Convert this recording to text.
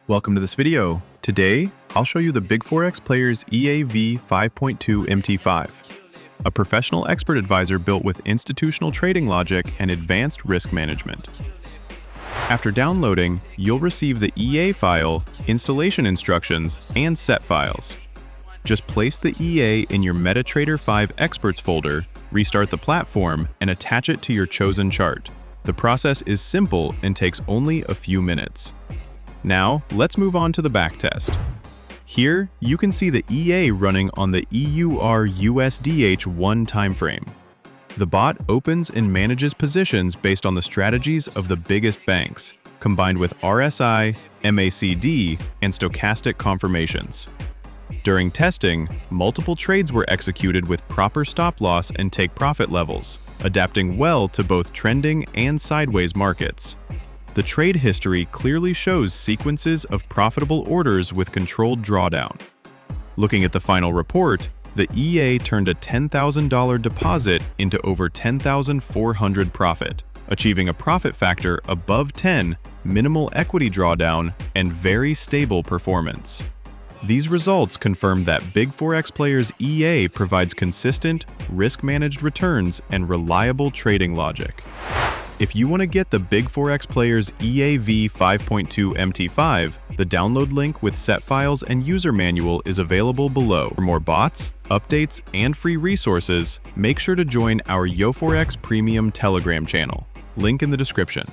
Welcome to this video. Today, I'll show you the Big Forex Players EA V5.2 MT5, a professional expert advisor built with institutional trading logic and advanced risk management. After downloading, you'll receive the EA file, installation instructions, and set files. Just place the EA in your MetaTrader 5 Experts folder, restart the platform, and attach it to your chosen chart. The process is simple and takes only a few minutes. Now, let's move on to the backtest. Here, you can see the EA running on the XAUUSD 1 timeframe. The bot opens and manages positions based on the strategies of the biggest banks, combined with RSI, MACD, and stochastic confirmations. During testing, multiple trades were executed with proper stop-loss and take-profit levels, adapting well to both trending and sideways markets. The trade history clearly shows sequences of profitable orders with controlled drawdown. Looking at the final report, the EA turned a $10,000 deposit into over $10,400 profit, achieving a profit factor above 10, minimal equity drawdown, and very stable performance. These results confirm that Big Forex Players EA provides consistent, risk-managed returns and reliable trading logic. If you want to get the Big Forex Players EA V5.2 MT5, the download link with set files and user manual is available below. For more bots, updates, and free resources, make sure to join our YoForex Premium Telegram channel. Link in the description.